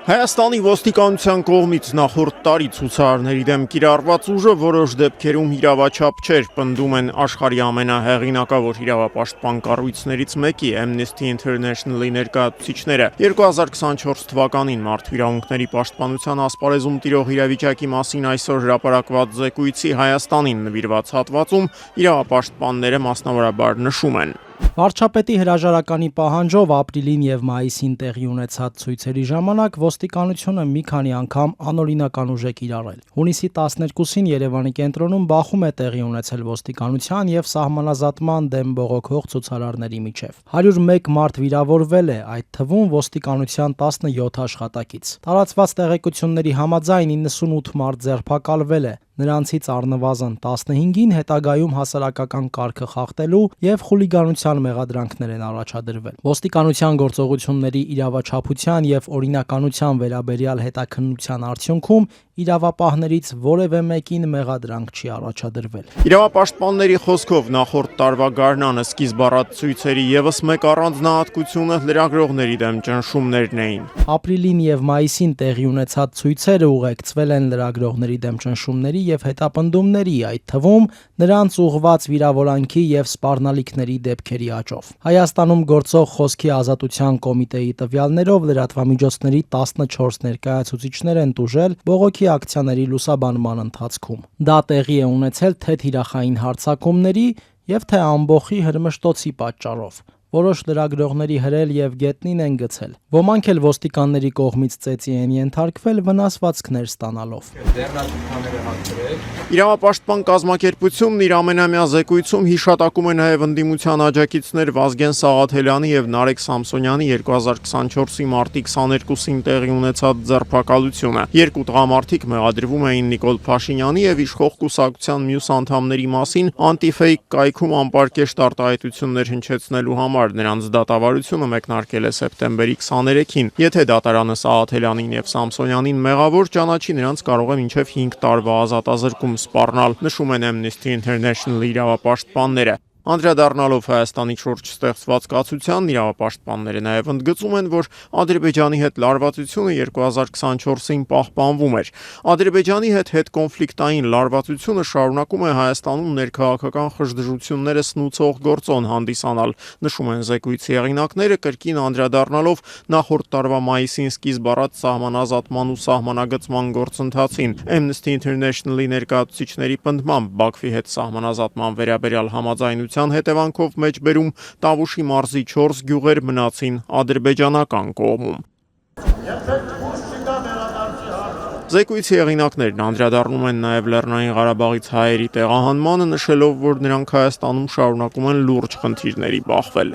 Հայաստանի ոստիկանության կողմից նախորդ տարի ցուցարարների դեմ կիրառված ուժը որոշ դեպքերում իրավաչափ չէր, պնդում են աշխարհի ամենահեղինակավոր իրավապաշտպան կառույցներից մեկի Amnesty International-ի ներկայացուցիչները։ 2024 թվականին Մարդու իրավունքների պաշտպանության ասպարեզում տիրող իրավիճակի մասին այսօր հրապարակված զեկույցի Հայաստանին նվիրված հատվածում իրավապաշտպանները մասնավորաբար նշում են. Վարչապետի հրաժարականի պահանջով ապրիլին եւ մայիսին տեղի ունեցած ցույցերի ժամանակ ոստիկանությունը մի քանի անգամ անօրինական ուժ է կիրառել։ Հունիսի 12-ին Երևանի կենտրոնում բախում է տեղի ունեցել ոստիկանության եւ սահմանազատման դեմ բողոքող ցուցարարների միջև։ 101 մարդ վիրավորվել է, այդ թվում ոստիկանության 17 աշխատակից։ Տարածված տեղեկությունների համաձայն 98 մարդ ձերբակալվել է։ Նրանցից առնվազն 15-ին հետագայում հասարակական կարգը խախտելու եւ խուլիգանության մեղադրանքներ են առաջադրվել։ Ոստիկանության գործողությունների իրավաչափության եւ օրինականության վերաբերյալ հետաքննության արդյունքում իրավապահներից որևէ մեկին մեղադրանք չի առաջադրվել։ Իրավապաշտպանների խոսքով նախորդ տարվա գարնանը սկիզբ առած ցույցերի եւս մեկ առանձնահատկությունը լրագրողների դեմ ճնշումներն էին։ Ապրիլին եւ մայիսին տեղի ունեցած ցույցերը ուղեկցվել են լրագրողների դեմ ճնշումների եւ հետապնդումների, այդ թվում նրանց ուղղված վիրավորանքի եւ սպառնալիքների դեպքերի աճով։ Հայաստանում գործող Խոսքի ազատության կոմիտեի տվյալներով լրատվամիջոցների 14 ներկայացուցիչներ են տուժել բողոքի ակցիաների լուսաբանման ընթացքում։ Դա տեղի է ունեցել թե թիրախային հարձակումների եւ թե ամբոխի հրմշտոցի պատճառով։ Որոշ լրագրողների հրել եւ գետնին են գցել։ Ոմանք էլ ոստիկանների կողմից ծեծի են ենթարկվել վնասվածքներ ստանալով։ Իրավապաշտպան կազմակերպությունն իր ամենամյա զեկույցում հիշատակում է նաև ընդդիմության աջակիցներ Վազգեն Սաղաթելյանի եւ Նարեկ Սամսոնյանի 2024-ի մարտի 22-ին տեղի ունեցած ձերբակալությունը։ Երկու տղամարդիկ մեղադրվում էին Նիկոլ Փաշինյանի եւ իշխող կուսակցության մյուս անդամների մասին անտիֆեյք կայքում անպարկեշտ արտահայտություններ հնչեցնելու համար։ Նրանց դատավարությունը մեկնարկել է սեպտեմբերի 23-ին։ Եթե դատարանը Սաղաթելյանին եւ Սամսոնյանին մեղավոր ճանաչի, նրանց կարող է մինչև 5 տարվա ազատազրկում սպառնալ, նշում են Amnesty International-ի իրավապաշտպանները։ Անդրադառնալով Հայաստանի շուրջ ստեղծված կացության, իրավապաշտպանները նաև ընդգծում են, որ Ադրբեջանի հետ լարվածությունը 2024-ին պահպանվում էր։ Ադրբեջանի հետ հետկոնֆլիկտային լարվածությունը շարունակում է Հայաստանում ներքաղաքական խժդժությունները սնուցող գործոն հանդիսանալ, նշում են զեկույցի հեղինակները, կրկին անդրադառնալով նախորդ տարվա մայիսին սկիզբ առած սահմանազատման ու սահմանագծման գործընթացին։ Amnesty International-ի ներկայացուցիչների պնդմամբ Բաքվի հետ սահմանազատման վերաբերյալ համաձայնության հետևանքով մեջբերում Տավուշի մարզի 4 գյուղեր մնացին ադրբեջանական կողմում։ Զեկույցի հեղինակներն անդրադառնում են նաև Լեռնային Ղարաբաղից հայերի տեղահանմանը, նշելով, որ նրանք Հայաստանում շարունակում են լուրջ խնդիրների բախվել։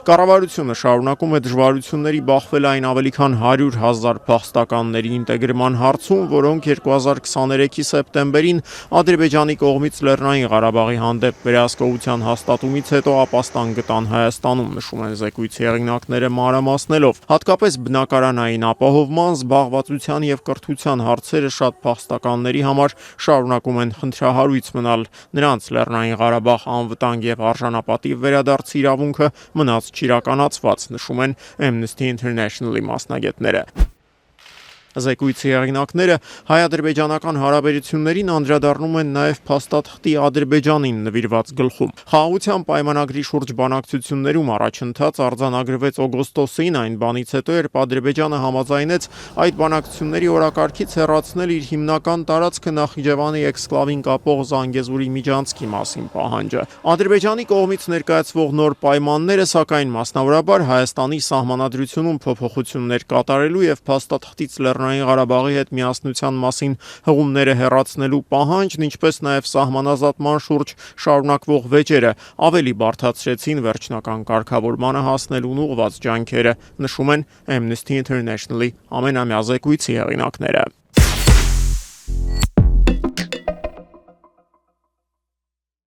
Կառավարությունը շարունակում է դժվարությունների բախվել այն ավելի քան 100,000 փախստականների ինտեգրման հարցում, որոնք 2023-ի սեպտեմբերին Ադրբեջանի կողմից Լեռնային Ղարաբաղի հանդեպ վերահսկողության հաստատումից հետո ապաստան գտան Հայաստանում, նշում են զեկույցի հեղինակները մանրամասնելով։ Հատկապես բնակարանային ապահովման, զբաղվածության եւ կրթության հարցերը շատ փախստականների համար շարունակում են խնդրահարույց մնալ։ Նրանց Լեռնային Ղարաբաղ անվտանգ եւ արժանապատիվ վերադարձի իրավունքը մնաց չիրականացված, նշում են Amnesty International-ի մասնագետները։ Զեկույցի հեղինակները հայ-ադրբեջանական հարաբերություններին անդրադառնում են նաև փաստաթղթի Ադրբեջանին նվիրված գլխում։ Խաղաղության պայմանագրի շուրջ բանակցություններում առաջընթաց արձանագրվեց օգոստոսին, այն բանից հետո, երբ Ադրբեջանը համաձայնեց այդ բանակցությունների օրակարգից հեռացնել իր հիմնական տարածքը Նախիջևանի էքսկլավին կապող Զանգեզուրի միջանցքի մասին պահանջը։ Ադրբեջանի կողմից ներկայացվող նոր պայմանները, սակայն մասնավորաբար Հայաստանի սահմանադրությունում փոփոխություններ կատարելու եւ փաստաթղթից Լեռնային Ղարաբաղի հետ միասնության մասին հղումները հեռացնելու պահանջն, ինչպես նաև սահմանազատման շուրջ շարունակվող վեճերը ավելի բարդացրեցին վերջնական կարգավորմանը հասնելուն ուղղված ջանքերը, նշում են Amnesty International-ի ամենամյա զեկույցի հեղինակները։